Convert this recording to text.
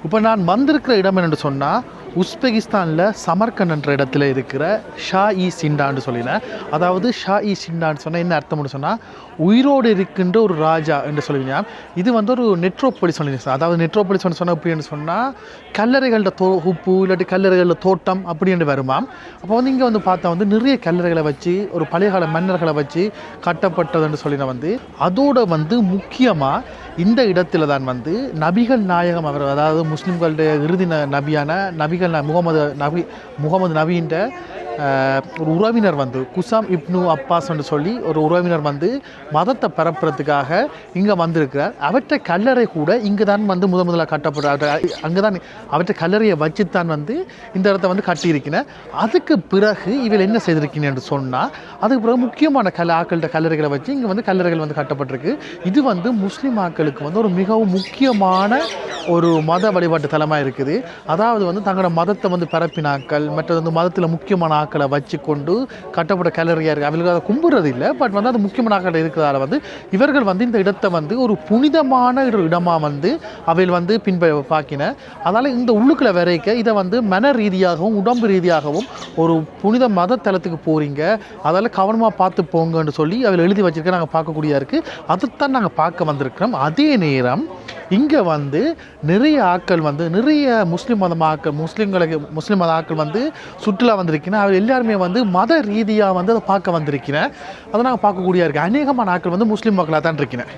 இப்போ நான் வந்திருக்கிற இடம் என்னென்னு சொன்னால் உஸ்பெகிஸ்தானில் சமர்கண்ட் என்ற இடத்துல இருக்கிற ஷா இ சிண்டான்னு சொல்லினேன். அதாவது ஷா இ சிண்டான்னு சொன்னால் என்ன அர்த்தம்னு சொன்னால் உயிரோடு இருக்கின்ற ஒரு ராஜா என்று சொல்லுவீங்க. இது வந்து ஒரு நெட்ரோபொலிஸ் சொல்லி, அதாவது நெட்ரோபொலிஸ் சொன்னால் எப்படின்னு சொன்னால் கல்லறைகளோட தொகுப்பு இல்லாட்டி கல்லறைகளோட தோட்டம் அப்படின்னு வருமாம். அப்போ வந்து இங்கே வந்து பார்த்தா வந்து நிறைய கல்லறைகளை வச்சு ஒரு பழைய கால மன்னர்களை வச்சு கட்டப்பட்டதுன்னு சொல்லின வந்து அதோட வந்து முக்கியமாக இந்த இடத்துல தான் வந்து நபிகள் நாயகம் அவர், அதாவது முஸ்லீம்களுடைய இறுதி நபியான நபிகள் முகமது நபின்ற ஒரு உறவினர் வந்து குசாம் இப்னு அப்பாஸ் என்று சொல்லி ஒரு உறவினர் வந்து மதத்தை பரப்புறதுக்காக இங்கே வந்திருக்கிறார். அவற்றை கல்லறை கூட இங்கே தான் வந்து முதலாக கட்டப்படுற, அங்கே தான் அவற்றை கல்லறையை வச்சுத்தான் வந்து இந்த இடத்த வந்து கட்டியிருக்கிறேன். அதுக்கு பிறகு இவள் என்ன செய்திருக்கீங்க என்று சொன்னால் அதுக்கு பிறகு முக்கியமான ஆக்கள்கிட்ட கல்லறைகளை வச்சு இங்கே வந்து கல்லறைகள் வந்து கட்டப்பட்டிருக்கு. இது வந்து முஸ்லீம் ஆக்களுக்கு வந்து ஒரு மிகவும் முக்கியமான ஒரு மத வழிபாட்டு தலமாக இருக்குது. அதாவது வந்து தங்களோட மதத்தை வந்து பரப்பினாக்கள் மற்றது வந்து மதத்தில் முக்கியமான ஆக்களை வச்சு கொண்டு கட்டப்பட்ட கல்லறையாக இருக்குது. அவங்களுக்கு அதை கும்பிட்றது இல்லை, பட் வந்து அது முக்கியமான ஆக்கள் இருக்கிறதால வந்து இவர்கள் வந்து இந்த இடத்தை வந்து ஒரு புனிதமான ஒரு இடமாக வந்து அவையில் வந்து பார்க்கின. அதனால் இந்த உள்ளுக்குள்ள வரைக்க இதை வந்து மன ரீதியாகவும் உடம்பு ரீதியாகவும் ஒரு புனித மத தலத்துக்கு போகிறீங்க, அதால் கவனமாக பார்த்து போங்கன்னு சொல்லி அவையில் எழுதி வச்சுருக்க நாங்கள் பார்க்கக்கூடிய இருக்குது. அதைத்தான் நாங்கள் பார்க்க வந்திருக்கிறோம். அதே நேரம் இங்கே வந்து நிறைய ஆட்கள் வந்து நிறைய முஸ்லீம் மத ஆட்கள் வந்து சுற்றுலா வந்திருக்கிறேன். அவர் எல்லாருமே வந்து மத ரீதியாக வந்து அதை பார்க்க வந்திருக்கிறேன். அதை நாங்கள் பார்க்கக்கூடிய இருக்குது. அநேகமான ஆட்கள் வந்து முஸ்லீம் மக்களாக தான் இருக்கிறேன்.